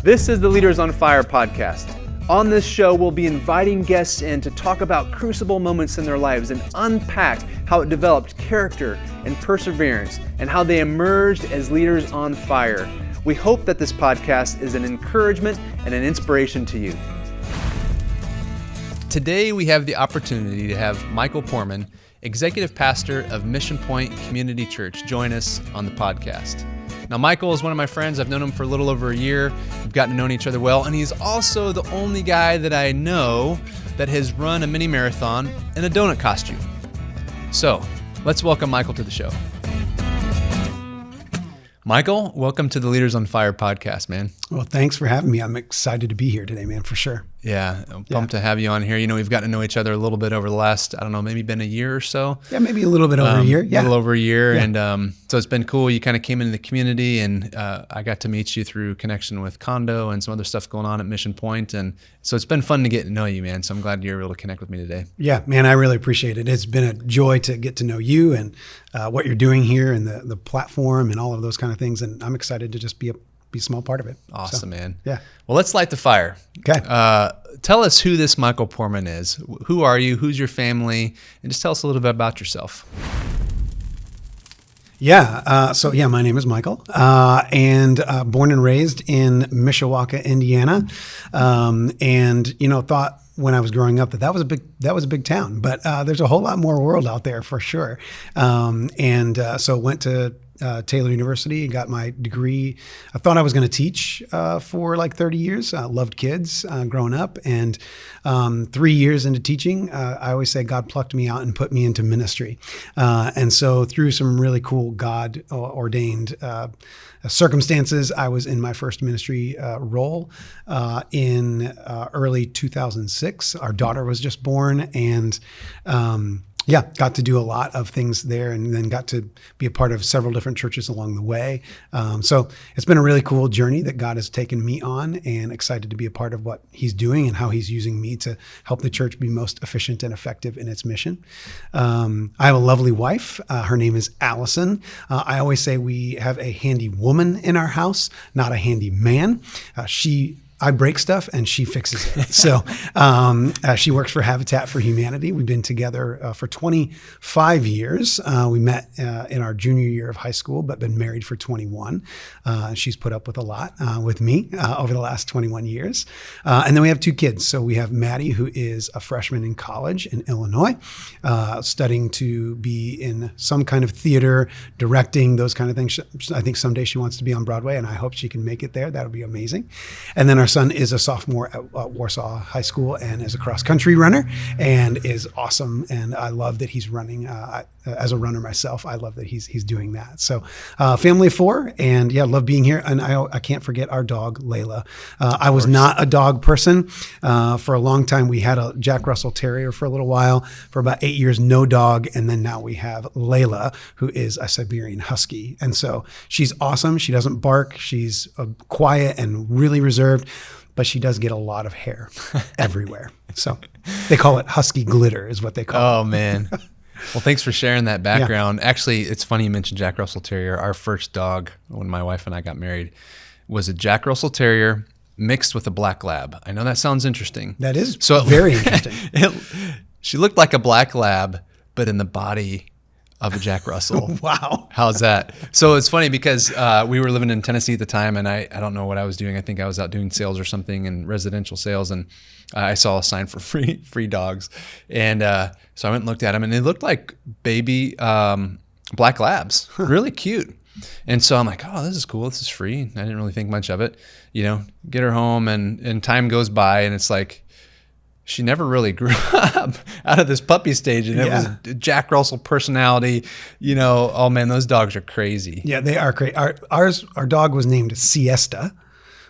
This is the Leaders on Fire podcast. On this show, we'll be inviting guests in to talk about crucible moments in their lives and unpack how it developed character and perseverance and how they emerged as leaders on fire. We hope that this podcast is an encouragement and an inspiration to you. Today, we have the opportunity to have Michael Poorman, Executive Pastor of Mission Point Community Church, join us on the podcast. Now, Michael is one of my friends. I've known him for a little over a year. We've gotten to know each other well, and he's also the only guy that I know that has run a mini marathon in a donut costume. So, let's welcome Michael to the show. Michael, welcome to the Leaders on Fire podcast, man. Well, thanks for having me. I'm excited to be here today, man, for sure. Yeah, I'm pumped to have you on here. You know, we've gotten to know each other a little bit over the last, I don't know, maybe been a year or so. Yeah, maybe a little bit over a year. Yeah. A little over a year. Yeah. And so it's been cool. You kind of came into the community and I got to meet you through connection with Condo and some other stuff going on at Mission Point. And so it's been fun to get to know you, man. So I'm glad you're able to connect with me today. Yeah, man, I really appreciate it. It's been a joy to get to know you and what you're doing here and the platform and all of those kind of things. And I'm excited to just be a small part of it. Awesome, man. Yeah. Well, let's light the fire. Okay. Tell us who this Michael Poorman is. Who are you? Who's your family? And just tell us a little bit about yourself. Yeah. So my name is Michael, and born and raised in Mishawaka, Indiana, and thought when I was growing up that was a big town, but there's a whole lot more world out there for sure, so went to Taylor University and got my degree. I thought I was going to teach for like 30 years. I loved kids growing up, and 3 years into teaching, I always say God plucked me out and put me into ministry. And so through some really cool God ordained circumstances, I was in my first ministry role in early 2006. Our daughter was just born, and got to do a lot of things there, and then got to be a part of several different churches along the way. So it's been a really cool journey that God has taken me on, and excited to be a part of what he's doing and how he's using me to help the church be most efficient and effective in its mission. I have a lovely wife. Her name is Allison. I always say we have a handy woman in our house, not a handy man. I break stuff and she fixes it. So she works for Habitat for Humanity. We've been together for 25 years. We met in our junior year of high school, but been married for 21. She's put up with a lot with me over the last 21 years. And then we have two kids. So we have Maddie, who is a freshman in college in Illinois, studying to be in some kind of theater, directing, those kind of things. I think someday she wants to be on Broadway, and I hope she can make it there. That'll be amazing. And then our son is a sophomore at Warsaw High School and is a cross-country runner and is awesome. And I love that he's running. As a runner myself, I love that he's doing that. So family of four, and love being here. And I can't forget our dog, Layla. I was not a dog person. For a long time, we had a Jack Russell Terrier for a little while. For about 8 years, no dog. And then now we have Layla, who is a Siberian Husky. And so she's awesome. She doesn't bark. She's quiet and really reserved, but she does get a lot of hair everywhere. So they call it Husky glitter is what they call it. Oh, man. Well, thanks for sharing that background. Yeah. Actually, it's funny you mentioned Jack Russell Terrier. Our first dog, when my wife and I got married, was a Jack Russell Terrier mixed with a black lab. I know that sounds interesting. That is very interesting. She looked like a black lab, but in the body of a Jack Russell. Wow. How's that? So it's funny because we were living in Tennessee at the time, and I don't know what I was doing. I think I was out doing sales or something in residential sales, and I saw a sign for free dogs. And so I went and looked at them, and they looked like baby black labs, really cute. And so I'm like, oh, this is cool. This is free. I didn't really think much of it. Get her home, and time goes by, and it's like, she never really grew up out of this puppy stage, and it was a Jack Russell personality. Oh man, those dogs are crazy. Yeah, they are crazy. Our dog was named Siesta.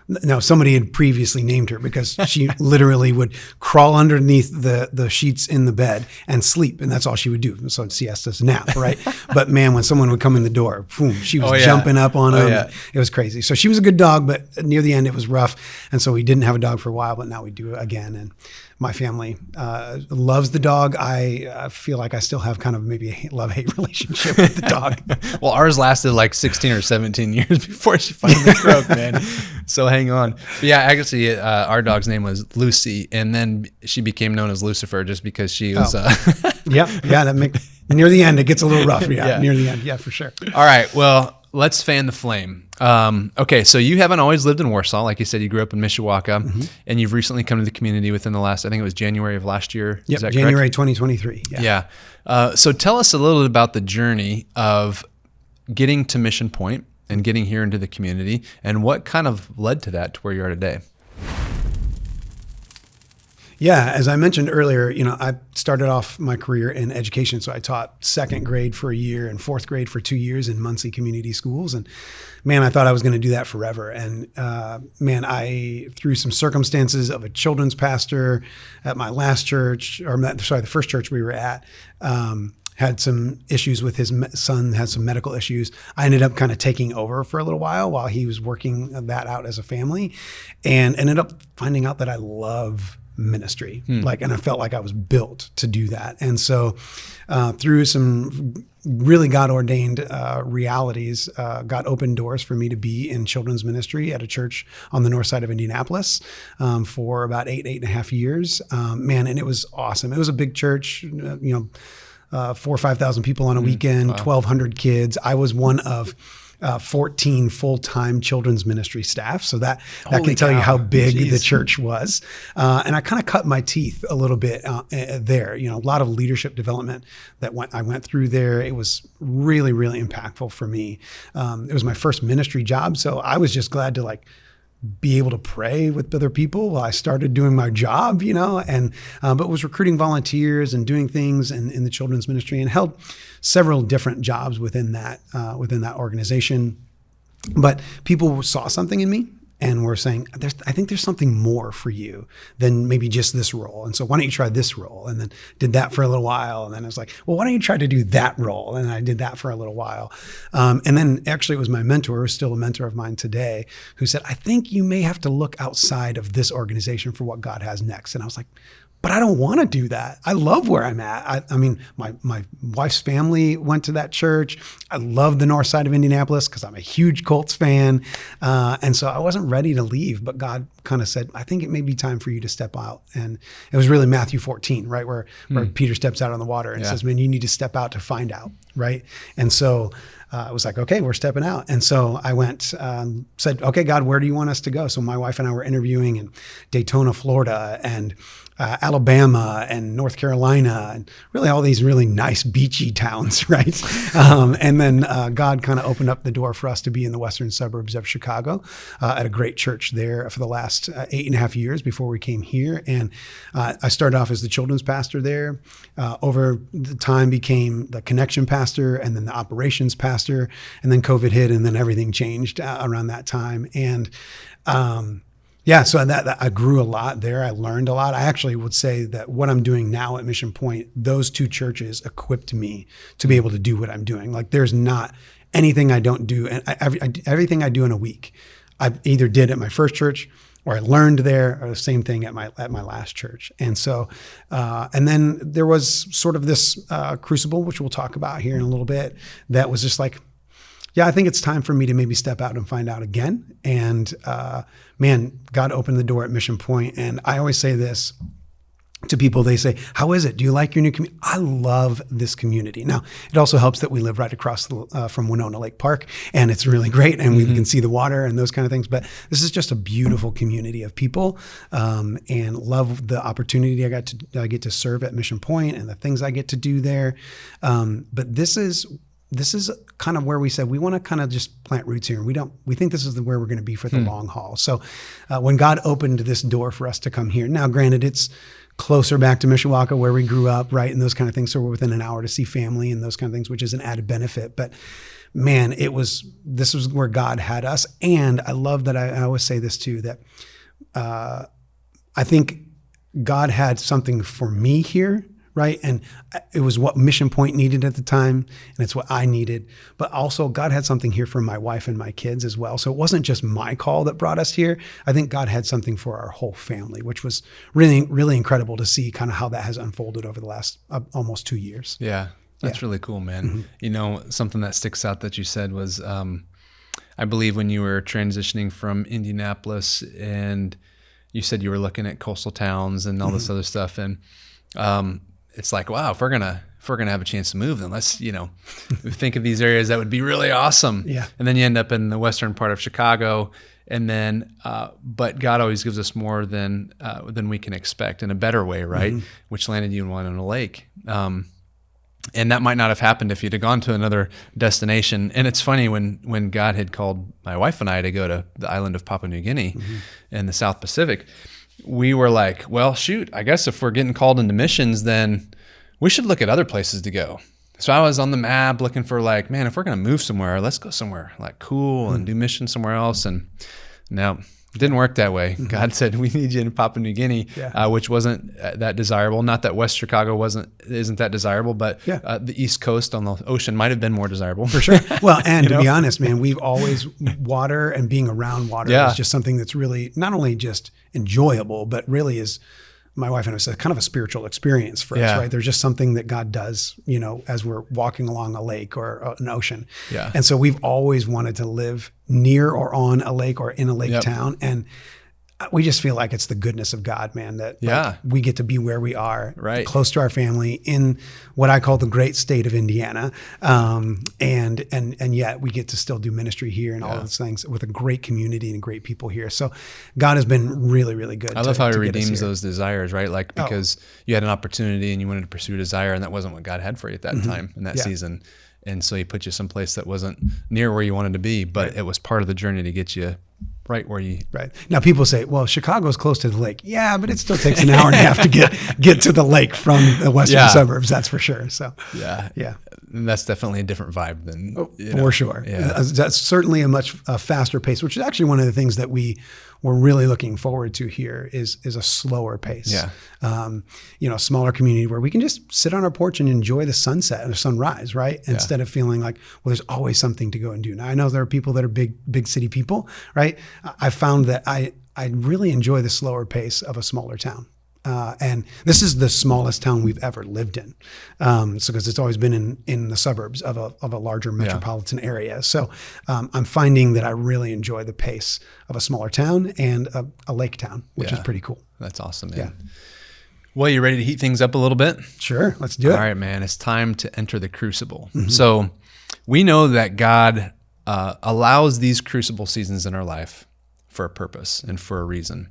Now, somebody had previously named her because she literally would crawl underneath the sheets in the bed and sleep, and that's all she would do. So siesta's nap, right? But man, when someone would come in the door, boom, she was jumping up on them. Yeah. It was crazy. So she was a good dog, but near the end it was rough, and so we didn't have a dog for a while, but now we do again. my family loves the dog. I feel like I still have kind of maybe a love-hate relationship with the dog. Well, ours lasted like 16 or 17 years before she finally croaked, man. So hang on. But yeah, actually, our dog's name was Lucy, and then she became known as Lucifer just because she was. Yeah, that near the end it gets a little rough. Yeah, near the end, yeah, for sure. All right, well, let's fan the flame. Okay, so you haven't always lived in Warsaw, like you said. You grew up in Mishawaka, and you've recently come to the community within the last, I think it was January of last year. Yep, Is that January correct? 2023. Yeah. So tell us a little bit about the journey of getting to Mission Point and getting here into the community, and what kind of led to that to where you are today. Yeah, as I mentioned earlier, I started off my career in education. So I taught second grade for a year and fourth grade for 2 years in Muncie Community Schools. And man, I thought I was going to do that forever. And I, through some circumstances of a children's pastor at my last church, the first church we were at, had some issues with his son, had some medical issues. I ended up kind of taking over for a little while he was working that out as a family, and ended up finding out that I love ministry. And I felt like I was built to do that. And so through some really God ordained realities, God opened doors for me to be in children's ministry at a church on the north side of Indianapolis for about 8.5 years. And it was awesome. It was a big church, 4,000 or 5,000 people on a weekend, 1,200 kids. I was one of 14 full-time children's ministry staff. So that can tell you how big the church was. And I kind of cut my teeth a little bit there. A lot of leadership development I went through there. It was really, really impactful for me. It was my first ministry job. So I was just glad to be able to pray with other people while I started doing my job, but was recruiting volunteers and doing things in the children's ministry, and held several different jobs within that organization. But people saw something in me and were saying, I think there's something more for you than maybe just this role. And so why don't you try this role? And then did that for a little while. And then I was like, well, why don't you try to do that role? And I did that for a little while. And then actually it was my mentor, who's still a mentor of mine today, who said, I think you may have to look outside of this organization for what God has next. And I was like, but I don't want to do that. I love where I'm at. I mean, my wife's family went to that church. I love the north side of Indianapolis because I'm a huge Colts fan. And so I wasn't ready to leave, but God kind of said, I think it may be time for you to step out. And it was really Matthew 14, right? Where Peter steps out on the water and says, man, you need to step out to find out, right? And so I was like, okay, we're stepping out. And so I went, said, okay, God, where do you want us to go? So my wife and I were interviewing in Daytona, Florida, and Alabama and North Carolina, and really all these really nice beachy towns, right? And then God kind of opened up the door for us to be in the western suburbs of Chicago at a great church there for the last 8.5 years before we came here. And I started off as the children's pastor there. Over the time became the connection pastor, and then the operations pastor, and then COVID hit, and then everything changed around that time. And so that I grew a lot there. I learned a lot. I actually would say that what I'm doing now at Mission Point, those two churches equipped me to be able to do what I'm doing. Like there's not anything I don't do, and everything I do in a week, I either did at my first church, or I learned there, or the same thing at my last church. And so, and then there was sort of this crucible, which we'll talk about here in a little bit, that was just like, I think it's time for me to maybe step out and find out again. And man, God opened the door at Mission Point. And I always say this to people. They say, how is it? Do you like your new community? I love this community. Now, it also helps that we live right across from Winona Lake Park, and it's really great, and we can see the water and those kind of things. But this is just a beautiful community of people, and love the opportunity I get to serve at Mission Point and the things I get to do there. But this is kind of where we said we want to kind of just plant roots here. We think this is where we're going to be for the long haul. So when God opened this door for us to come here, now granted it's closer back to Mishawaka where we grew up, right? And those kind of things. So we're within an hour to see family and those kind of things, which is an added benefit. But man, this was where God had us. And I love that I always say this too, that I think God had something for me here, right? And it was what Mission Point needed at the time, and it's what I needed. But also, God had something here for my wife and my kids as well. So it wasn't just my call that brought us here. I think God had something for our whole family, which was really, really incredible to see kind of how that has unfolded over the last almost 2 years. Yeah, that's really cool, man. Something that sticks out that you said was, I believe when you were transitioning from Indianapolis and you said you were looking at coastal towns and all this other stuff, and it's like, wow, if we're gonna have a chance to move, then let's think of these areas that would be really awesome. Yeah. And then you end up in the western part of Chicago, and then but God always gives us more than we can expect in a better way, right? Which landed you in Winona Lake. And that might not have happened if you'd have gone to another destination. And it's funny, when God had called my wife and I to go to the island of Papua New Guinea in the South Pacific, we were like, well, shoot, I guess if we're getting called into missions, then we should look at other places to go. So I was on the map looking for like, man, if we're going to move somewhere, let's go somewhere like cool and do mission somewhere else. And no, it didn't work that way. God said, we need you in Papua New Guinea, which wasn't that desirable. Not that West Chicago isn't that desirable, but the East Coast on the ocean might have been more desirable. For sure. Well, and to be honest, man, we've always, water and being around water is just something that's really not only just enjoyable, but really is, my wife and I said, kind of a spiritual experience for us, right? There's just something that God does, as we're walking along a lake or an ocean. Yeah. And so we've always wanted to live near or on a lake or in a lake town. And we just feel like it's the goodness of God, man, that like, we get to be where we are, close to our family in what I call the great state of Indiana. And yet we get to still do ministry here and all of those things with a great community and great people here. So God has been really, really good. I love how he redeems those desires, right? Like, because you had an opportunity and you wanted to pursue a desire, and that wasn't what God had for you at that time in that season. And so he put you someplace that wasn't near where you wanted to be, but it was part of the journey to get you right where you. Right. Now people say, well, Chicago's close to the lake. Yeah, but it still takes an hour and a half to get to the lake from the western suburbs. That's for sure. So yeah. And that's definitely a different vibe than for sure. Yeah. That's certainly a much faster pace, which is actually one of the things that we're really looking forward to here is a slower pace. Yeah. A smaller community where we can just sit on our porch and enjoy the sunset and the sunrise, right? Instead of feeling like, well, there's always something to go and do. Now I know there are people that are big city people, right? I found that I really enjoy the slower pace of a smaller town. And this is the smallest town we've ever lived in. So because it's always been in the suburbs of a larger metropolitan area. So I'm finding that I really enjoy the pace of a smaller town and a lake town, which is pretty cool. That's awesome, man. Yeah. Well, you ready to heat things up a little bit? Sure, let's do it. All right, man. It's time to enter the crucible. So we know that God allows these crucible seasons in our life for a purpose and for a reason.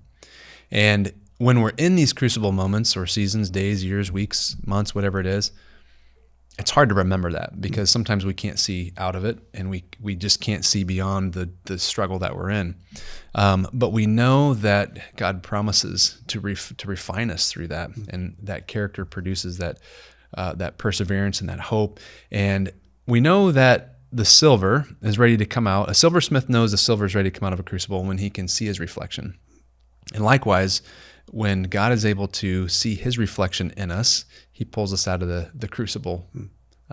And when we're in these crucible moments or seasons, days, years, weeks, months, whatever it is, it's hard to remember that because sometimes we can't see out of it and we just can't see beyond the struggle that we're in. But we know that God promises to refine us through that, and that character produces that perseverance and that hope. And we know that the silver is ready to come out. A silversmith knows the silver is ready to come out of a crucible when he can see his reflection. And likewise, when God is able to see his reflection in us, he pulls us out of the crucible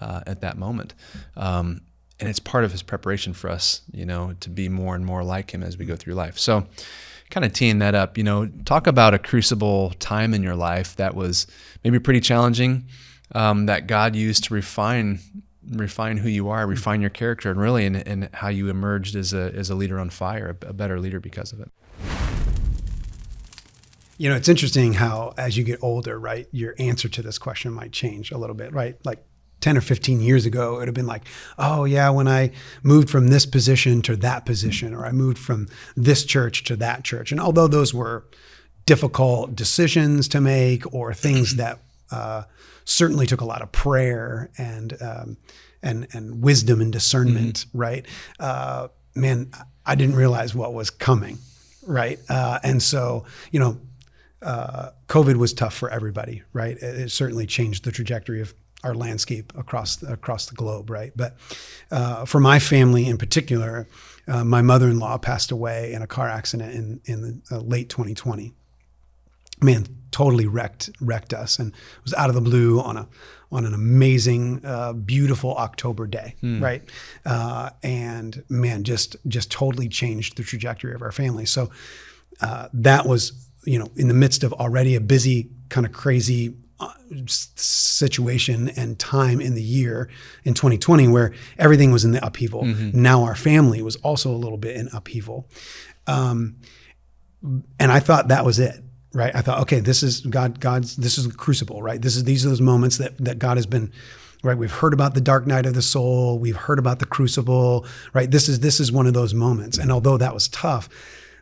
at that moment. And it's part of his preparation for us, to be more and more like him as we go through life. So kind of teeing that up, talk about a crucible time in your life that was maybe pretty challenging, that God used to refine who you are, refine your character, and really in how you emerged as a leader on fire, a better leader because of it. It's interesting how as you get older, right, your answer to this question might change a little bit, right? Like 10 or 15 years ago, it would have been like, oh yeah, when I moved from this position to that position, or I moved from this church to that church. And although those were difficult decisions to make or things that certainly took a lot of prayer and wisdom and discernment, right? Man, I didn't realize what was coming, right? And so, COVID was tough for everybody, right? It certainly changed the trajectory of our landscape across the globe, right? But for my family in particular, my mother-in-law passed away in a car accident in late 2020. man, totally wrecked us, and it was out of the blue on an amazing, beautiful October day, right? And man, just totally changed the trajectory of our family. So that was, in the midst of already a busy, kind of crazy situation and time in the year in 2020 where everything was in the upheaval. Now our family was also a little bit in upheaval. And I thought that was it. Right. I thought, okay, this is this is the crucible, right? These are those moments that God has been, right? We've heard about the dark night of the soul. We've heard about the crucible, right? This is one of those moments. And although that was tough,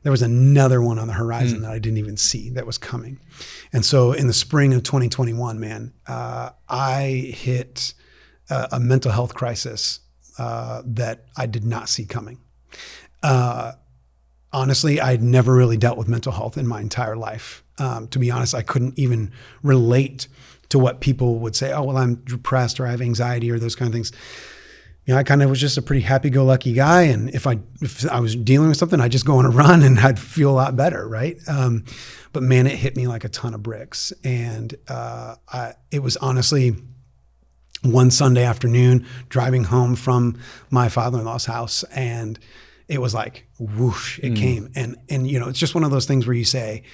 there was another one on the horizon that I didn't even see that was coming. And so in the spring of 2021, man, I hit a mental health crisis that I did not see coming. Honestly, I'd never really dealt with mental health in my entire life. To be honest, I couldn't even relate to what people would say, oh, well, I'm depressed or I have anxiety or those kind of things. I kind of was just a pretty happy-go-lucky guy. And if I was dealing with something, I'd just go on a run and I'd feel a lot better, right? But man, it hit me like a ton of bricks. And it was honestly one Sunday afternoon driving home from my father-in-law's house, and it was like, whoosh, it came. And it's just one of those things where you say,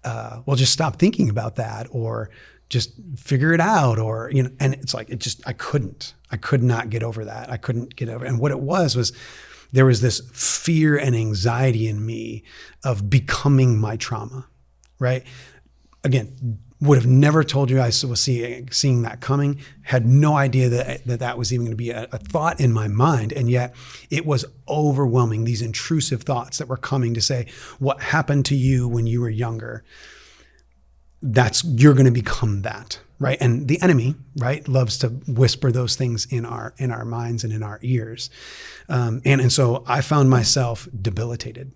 well, just stop thinking about that, or just figure it out, or, and it's like, I could not get over that. I couldn't get over. And what it was there was this fear and anxiety in me of becoming my trauma, right? Again, would have never told you I was seeing that coming, had no idea that was even going to be a thought in my mind. And yet it was overwhelming, these intrusive thoughts that were coming to say, what happened to you when you were younger? You're going to become that, right? And the enemy, right, loves to whisper those things in our minds and in our ears. And so I found myself debilitated.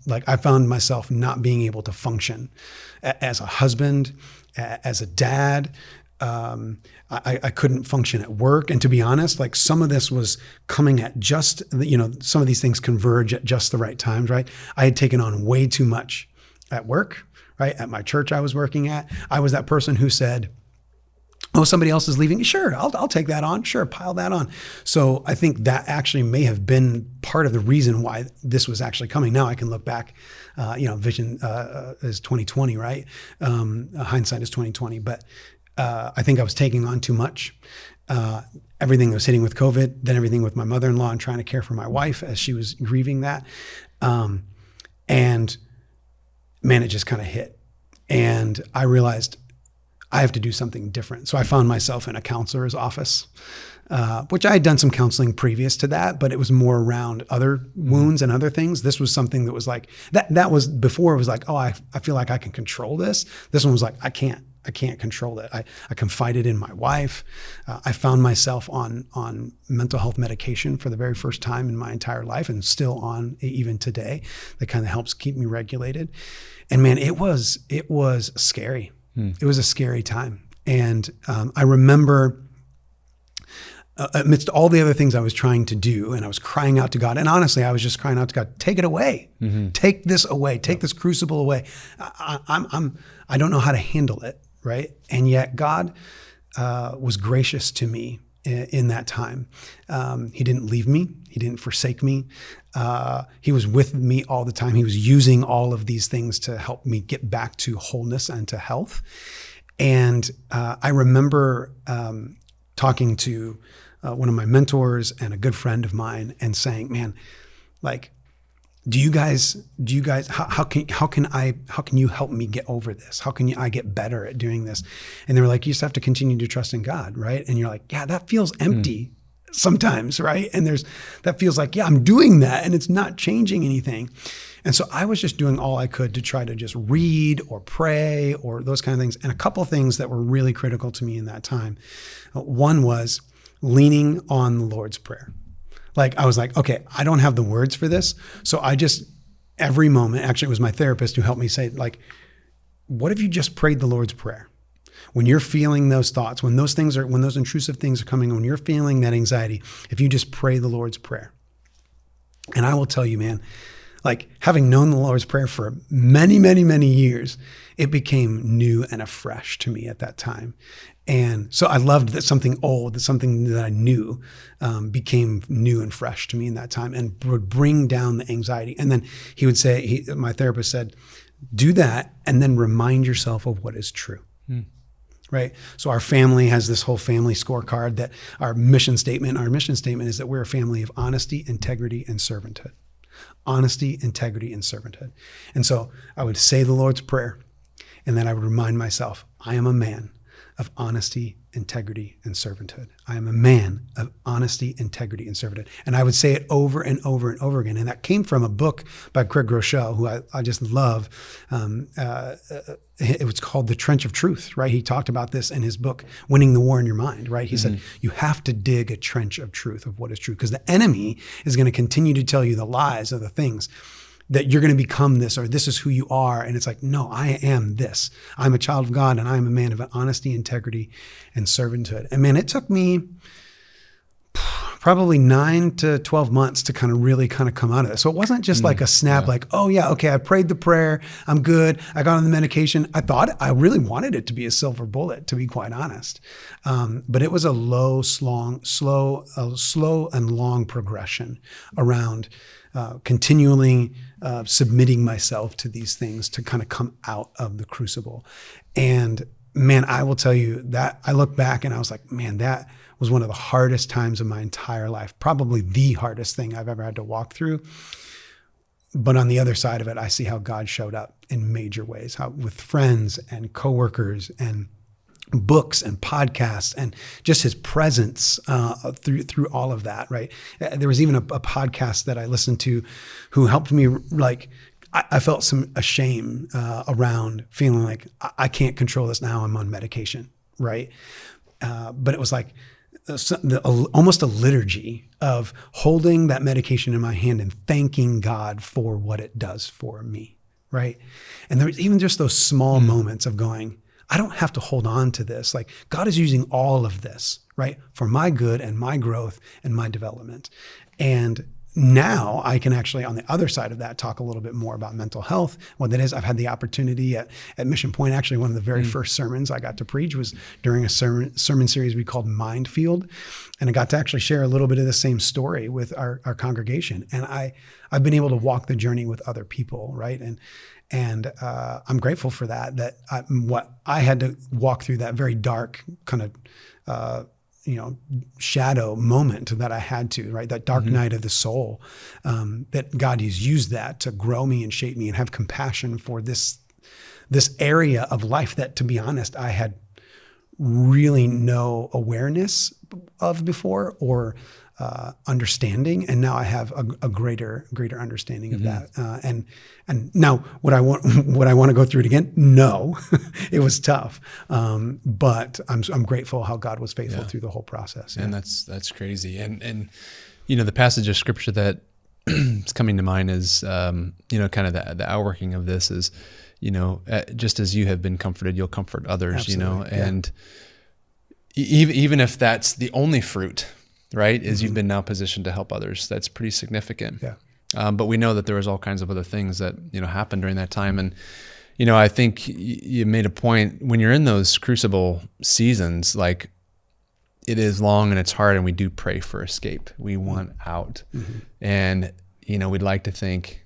Like I found myself not being able to function as a husband, as a dad. I couldn't function at work. And to be honest, like some of this was coming at just, some of these things converge at just the right times, right? I had taken on way too much at work, right? At my church I was working at. I was that person who said, oh, somebody else is leaving. Sure, I'll take that on. Sure, pile that on. So I think that actually may have been part of the reason why this was actually coming. Now I can look back, vision is 2020, right? Hindsight is 2020. But I think I was taking on too much. Everything was hitting with COVID, then everything with my mother-in-law and trying to care for my wife as she was grieving that. And man, it just kind of hit. And I realized I have to do something different. So I found myself in a counselor's office, which I had done some counseling previous to that, but it was more around other wounds and other things. This was something that was like, that was before it was like, oh, I feel like I can control this. This one was like, I can't control it. I confided in my wife. I found myself on mental health medication for the very first time in my entire life, and still on even today. That kind of helps keep me regulated. And man, it was scary. It was a scary time. And I remember amidst all the other things I was trying to do, and I was crying out to God. And honestly, I was just crying out to God, take it away. Take this away. Take this crucible away. I don't know how to handle it, right? And yet God was gracious to me in that time. He didn't leave me. He didn't forsake me. He was with me all the time. He was using all of these things to help me get back to wholeness and to health. And I remember talking to one of my mentors and a good friend of mine and saying, man, like, do you guys, how can you help me get over this? How can I get better at doing this? And they were like, you just have to continue to trust in God, right? And you're like, yeah, that feels empty sometimes, right? And that feels like, yeah, I'm doing that and it's not changing anything. And so I was just doing all I could to try to just read or pray or those kind of things. And a couple of things that were really critical to me in that time. One was leaning on the Lord's Prayer. Like, I was like, okay, I don't have the words for this. So I just, every moment, actually it was my therapist who helped me say, like, what if you just prayed the Lord's Prayer? When you're feeling those thoughts, when those intrusive things are coming, when you're feeling that anxiety, if you just pray the Lord's Prayer. And I will tell you, man, like having known the Lord's Prayer for many, many, many years, it became new and afresh to me at that time. And so I loved that something old, that something that I knew became new and fresh to me in that time and would bring down the anxiety. And then he would say, my therapist said, do that and then remind yourself of what is true. Right. So our family has this whole family scorecard that our mission statement is that we're a family of honesty, integrity, and servanthood. Honesty, integrity, and servanthood. And so I would say the Lord's Prayer, and then I would remind myself, I am a man of honesty, integrity, and servanthood. I am a man of honesty, integrity, and servanthood. And I would say it over and over and over again. And that came from a book by Craig Groeschel, who I just love. It was called The Trench of Truth, right? He talked about this in his book, Winning the War in Your Mind, right? He said, you have to dig a trench of truth of what is true, because the enemy is going to continue to tell you the lies of the things that you're going to become this, or this is who you are. And it's like, no, I am this. I'm a child of God, and I'm a man of honesty, integrity, and servanthood. And man, it took me probably 9 to 12 months to really come out of it. So it wasn't just like a snap, like, oh yeah, okay, I prayed the prayer, I'm good, I got on the medication. I really wanted it to be a silver bullet, to be quite honest. But it was a slow and long progression around continually submitting myself to these things to kind of come out of the crucible. And man, I will tell you that I look back and I was like, man, that was one of the hardest times of my entire life, probably the hardest thing I've ever had to walk through. But on the other side of it, I see how God showed up in major ways, how with friends and coworkers and books and podcasts and just his presence through all of that, right? There was even a podcast that I listened to who helped me, like, I felt some shame around feeling like I can't control this now, I'm on medication, right? But it was like almost a liturgy of holding that medication in my hand and thanking God for what it does for me, right? And there's even just those small moments of going, I don't have to hold on to this. Like, God is using all of this, right, for my good and my growth and my development. And now I can actually, on the other side of that, talk a little bit more about mental health. What that is, I've had the opportunity at Mission Point. Actually, one of the very first sermons I got to preach was during a sermon series we called Mind Field. And I got to actually share a little bit of the same story with our congregation. And I've been able to walk the journey with other people, right? And I'm grateful for that what I had to walk through, that very dark kind of, shadow moment that I had to, right? That dark night of the soul, that God has used that to grow me and shape me and have compassion for this area of life that, to be honest, I had really no awareness of before or understanding, and now I have a greater understanding of that. And now, would I want to go through it again? No, it was tough, but I'm grateful how God was faithful through the whole process. And that's crazy. And the passage of scripture that is coming to mind is kind of the outworking of this is, just as you have been comforted, you'll comfort others. Absolutely. And even if that's the only fruit, right, is you've been now positioned to help others. That's pretty significant. Yeah. But we know that there was all kinds of other things that, happened during that time. And, I think you made a point when you're in those crucible seasons, like, it is long and it's hard, and we do pray for escape. We want out. And, we'd like to think,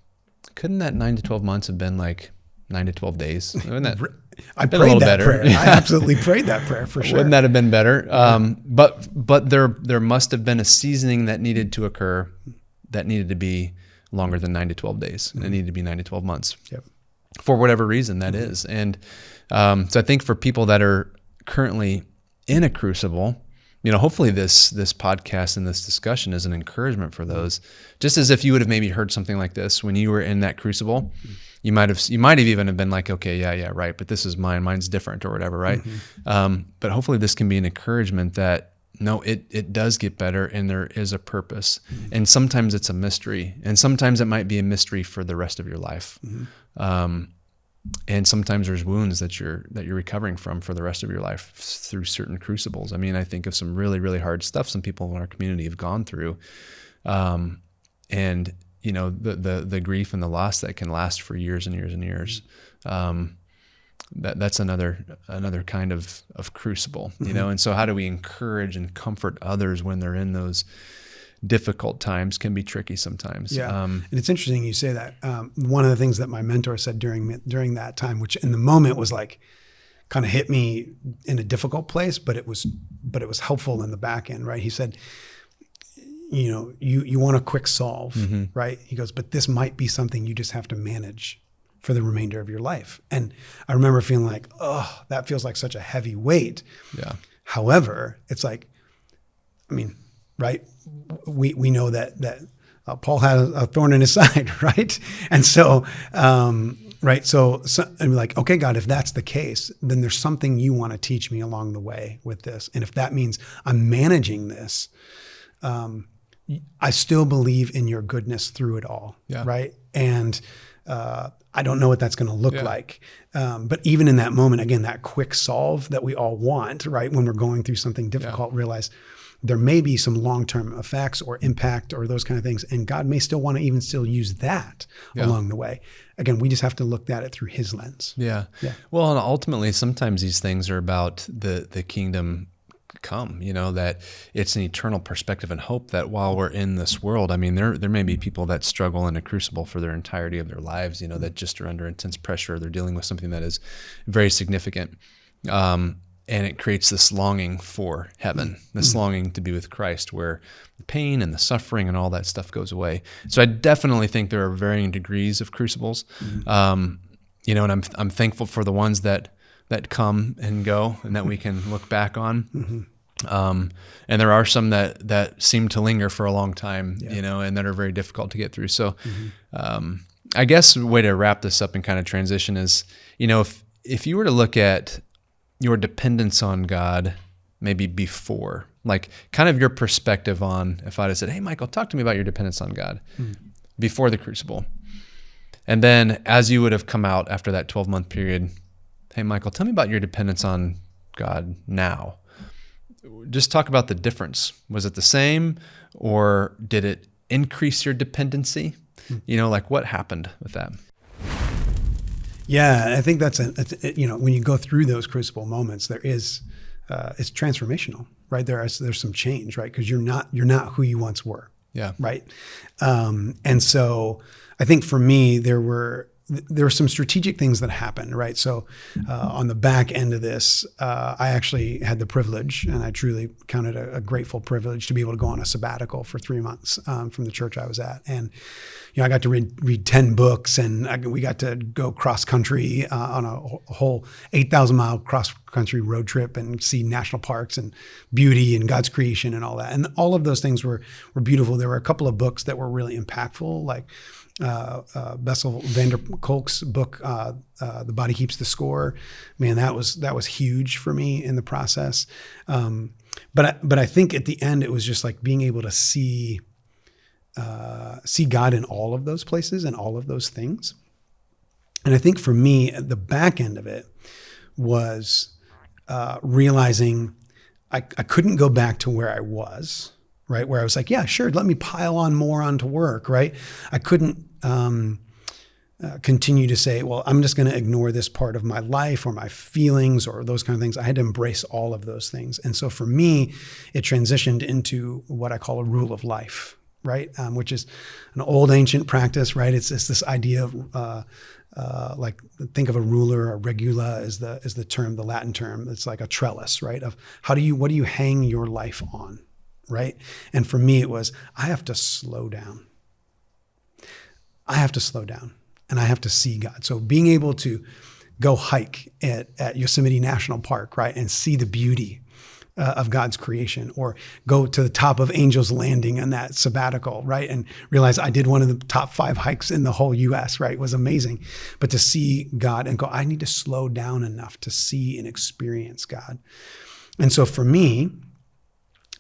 couldn't that 9 to 12 months have been like 9 to 12 days? Wouldn't that I prayed that prayer. I absolutely prayed that prayer for sure. Wouldn't that have been better? But there must have been a seasoning that needed to occur that needed to be longer than 9 to 12 days. And it needed to be 9 to 12 months. Yep. For whatever reason that is. And so I think for people that are currently in a crucible, hopefully this podcast and this discussion is an encouragement for those. Just as if you would have maybe heard something like this when you were in that crucible, you might have even have been like, okay, yeah, right, but this is mine's different or whatever, right? But hopefully this can be an encouragement that no, it does get better, and there is a purpose. And sometimes it's a mystery, and sometimes it might be a mystery for the rest of your life. And sometimes there's wounds that you're recovering from for the rest of your life through certain crucibles. I mean, I think of some really, really hard stuff some people in our community have gone through. And the grief and the loss that can last for years and years and years. That's another kind of crucible, And so how do we encourage and comfort others when they're in those difficult times? Can be tricky sometimes. Yeah. And it's interesting you say that. One of the things that my mentor said during that time, which in the moment was like, kind of hit me in a difficult place, but it was helpful in the back end, right? He said, you want a quick solve, right? He goes, but this might be something you just have to manage for the remainder of your life. And I remember feeling like, oh, that feels like such a heavy weight. Yeah. However, it's like, I mean, right? We know that Paul had a thorn in his side, right? And so, right. So I'm like, okay, God, if that's the case, then there's something you want to teach me along the way with this. And if that means I'm managing this, I still believe in your goodness through it all. Yeah. Right. And, I don't know what that's going to look like. But even in that moment, again, that quick solve that we all want, right? When we're going through something difficult, realize there may be some long-term effects or impact or those kind of things. And God may still want to even still use that along the way. Again, we just have to look at it through his lens. Yeah. Well, and ultimately, sometimes these things are about the kingdom come, that it's an eternal perspective and hope that while we're in this world, I mean, there may be people that struggle in a crucible for their entirety of their lives, that just are under intense pressure. They're dealing with something that is very significant. And it creates this longing for heaven, this longing to be with Christ, where the pain and the suffering and all that stuff goes away. So I definitely think there are varying degrees of crucibles, and I'm thankful for the ones that come and go and that we can look back on. And there are some that seem to linger for a long time, and that are very difficult to get through. So I guess the way to wrap this up and kind of transition is, if you were to look at your dependence on God, maybe before, like kind of your perspective on, if I'd have said, hey, Michael, talk to me about your dependence on God before the crucible. And then as you would have come out after that 12-month period, hey, Michael, tell me about your dependence on God now. Just talk about the difference. Was it the same, or did it increase your dependency? Like what happened with that? Yeah, I think that's when you go through those crucible moments, there is, it's transformational, right? There's some change, right? Because you're not who you once were. Yeah. Right. And so I think for me, there were some strategic things that happened, right? So on the back end of this, I actually had the privilege, and I truly counted a grateful privilege to be able to go on a sabbatical for 3 months from the church I was at. And, I got to read 10 books, and we got to go cross country on a whole 8,000 mile cross country road trip and see national parks and beauty and God's creation and all that. And all of those things were beautiful. There were a couple of books that were really impactful, like Bessel van der Kolk's book, The Body Keeps the Score. Man, that was huge for me in the process. But I think at the end, it was just like being able to see God in all of those places and all of those things. And I think for me, the back end of it was realizing I couldn't go back to where I was, right? Where I was like, yeah, sure, let me pile on more onto work, right? I couldn't continue to say, well, I'm just going to ignore this part of my life or my feelings or those kind of things. I had to embrace all of those things. And so for me, it transitioned into what I call a rule of life, right? Which is an old ancient practice, right? It's this idea of like, think of a ruler. A regula is the term, the Latin term. It's like a trellis, right? Of what do you hang your life on, right? And for me, it was, I have to slow down. I have to slow down, and I have to see God. So being able to go hike at Yosemite National Park, right, and see the beauty of God's creation, or go to the top of Angel's Landing on that sabbatical, right, and realize I did one of the top 5 hikes in the whole U.S., right, was amazing. But to see God and go, I need to slow down enough to see and experience God. And so for me,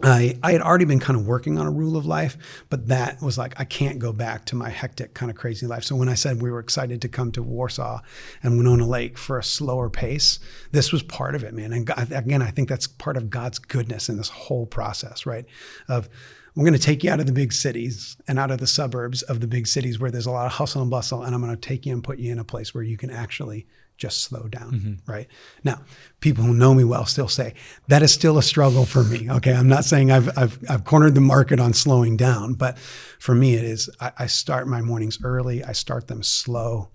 I had already been kind of working on a rule of life, but that was like, I can't go back to my hectic kind of crazy life. So when I said we were excited to come to Warsaw and Winona Lake for a slower pace, this was part of it, man. And God, again, I think that's part of God's goodness in this whole process, right? Of I'm going to take you out of the big cities and out of the suburbs of the big cities where there's a lot of hustle and bustle. And I'm going to take you and put you in a place where you can actually just slow down, right? Now, people who know me well still say that is still a struggle for me. Okay. I'm not saying I've cornered the market on slowing down, but for me, it is, I start my mornings early. I start them slow.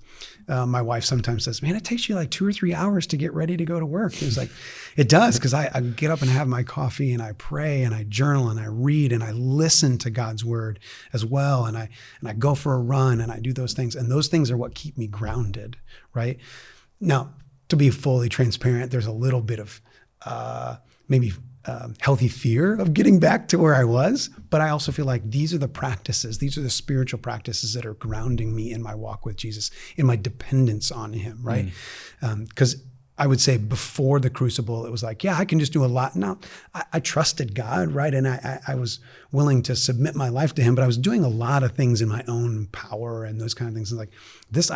My wife sometimes says, man, it takes you like 2 or 3 hours to get ready to go to work. It's like, it does, because I get up and have my coffee and I pray and I journal and I read and I listen to God's word as well. And I go for a run and I do those things. And those things are what keep me grounded, right? Now, to be fully transparent, there's a little bit of maybe healthy fear of getting back to where I was. But I also feel like these are the practices, these are the spiritual practices that are grounding me in my walk with Jesus, in my dependence on him, right? Because I would say before the crucible, it was like, yeah, I can just do a lot. No, I trusted God, right? And I was willing to submit my life to him, but I was doing a lot of things in my own power and those kind of things. And like this,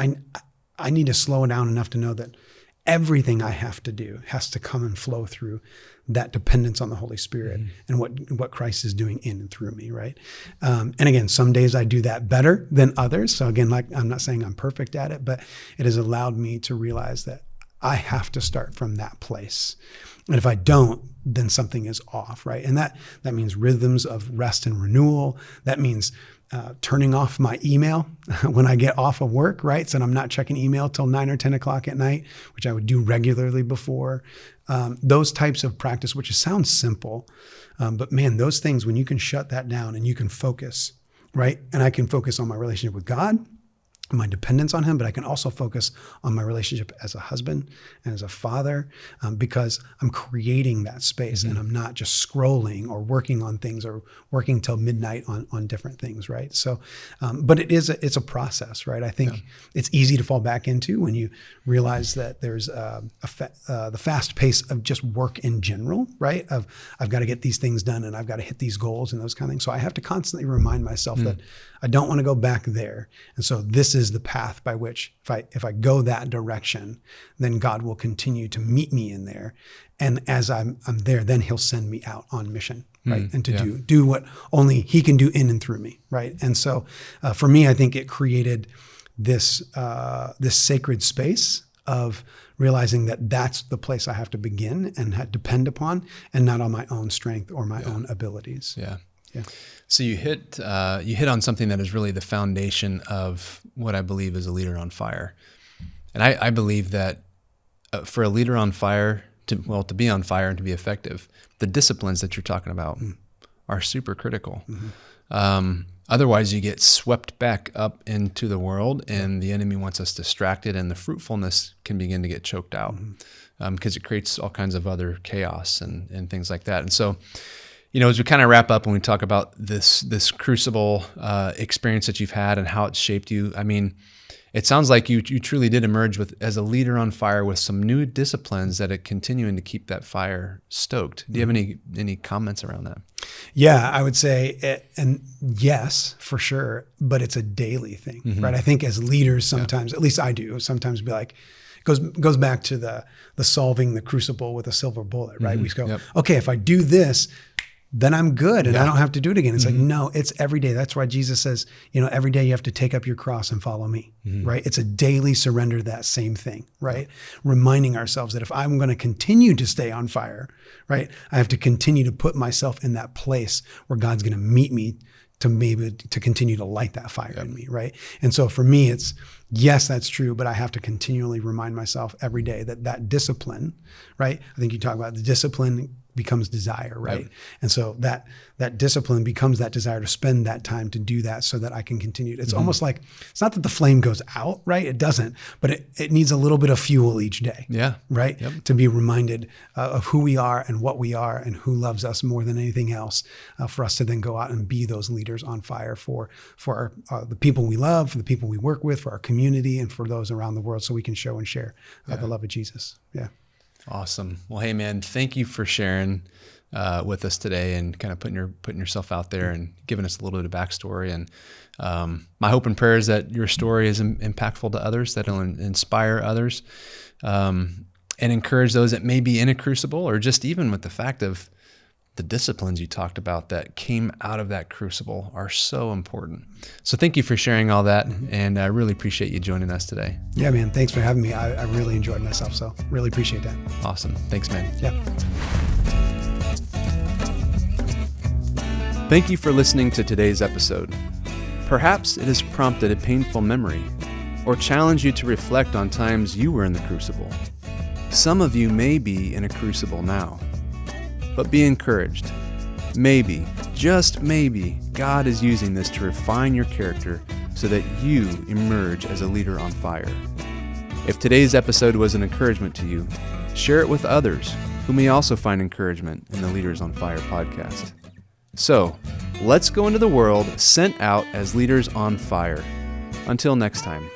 I need to slow down enough to know that everything I have to do has to come and flow through that dependence on the Holy Spirit and what Christ is doing in and through me, right? And again, some days I do that better than others. So again, like I'm not saying I'm perfect at it, but it has allowed me to realize that I have to start from that place. And if I don't, then something is off, right? And that means rhythms of rest and renewal. That means turning off my email when I get off of work, right? So I'm not checking email till 9 or 10 o'clock at night, which I would do regularly before. Those types of practice, which sounds simple, but man, those things, when you can shut that down and you can focus, right? And I can focus on my relationship with God, my dependence on him, but I can also focus on my relationship as a husband and as a father, because I'm creating that space and I'm not just scrolling or working on things or working till midnight on different things, right? So, but it's a process, right? I think it's easy to fall back into when you realize that there's the fast pace of just work in general, right? Of I've got to get these things done and I've got to hit these goals and those kind of things. So I have to constantly remind myself that I don't want to go back there. And so this is the path by which if I go that direction, then God will continue to meet me in there. And as I'm there, then he'll send me out on mission, right? And to do what only he can do in and through me, right? And so for me, I think it created this sacred space of realizing that that's the place I have to begin and depend upon, and not on my own strength or my own abilities. Yeah. So you hit on something that is really the foundation of what I believe is a leader on fire. And I believe that for a leader on fire to be on fire and to be effective, the disciplines that you're talking about are super critical. Otherwise you get swept back up into the world and the enemy wants us distracted, and the fruitfulness can begin to get choked out because it creates all kinds of other chaos and things like that. And so, as we kind of wrap up and we talk about this crucible experience that you've had and how it's shaped you, I mean, it sounds like you truly did emerge as a leader on fire with some new disciplines that are continuing to keep that fire stoked. Do you have any comments around that? Yeah, I would say, and yes, for sure, but it's a daily thing, right? I think as leaders sometimes, at least I do, sometimes be like, goes back to the solving the crucible with a silver bullet, right? We go, okay, if I do this, then I'm good and I don't have to do it again. It's like, no, it's every day. That's why Jesus says, every day you have to take up your cross and follow me, right? It's a daily surrender to that same thing, right? Reminding ourselves that if I'm going to continue to stay on fire, right, I have to continue to put myself in that place where God's going to meet me to continue to light that fire in me, right? And so for me, it's, yes, that's true, but I have to continually remind myself every day that discipline, right? I think you talk about the discipline becomes desire, right? And so that discipline becomes that desire to spend that time to do that so that I can continue. It's almost like, it's not that the flame goes out, right? It doesn't, but it needs a little bit of fuel each day, right? To be reminded of who we are and what we are and who loves us more than anything else, for us to then go out and be those leaders on fire for the people we love, for the people we work with, for our community, and for those around the world, so we can show and share the love of Jesus. Yeah. Awesome. Well, hey man, thank you for sharing with us today and kind of putting yourself out there and giving us a little bit of backstory. And my hope and prayer is that your story is impactful to others, that it'll inspire others, and encourage those that may be in a crucible, or just even with the fact of the disciplines you talked about that came out of that crucible are so important. So thank you for sharing all that. And I really appreciate you joining us today. Yeah, man. Thanks for having me. I really enjoyed myself. So really appreciate that. Awesome. Thanks, man. Yeah. Thank you for listening to today's episode. Perhaps it has prompted a painful memory or challenged you to reflect on times you were in the crucible. Some of you may be in a crucible now. But be encouraged. Maybe, just maybe, God is using this to refine your character so that you emerge as a leader on fire. If today's episode was an encouragement to you, share it with others who may also find encouragement in the Leaders on Fire podcast. So, let's go into the world sent out as leaders on fire. Until next time.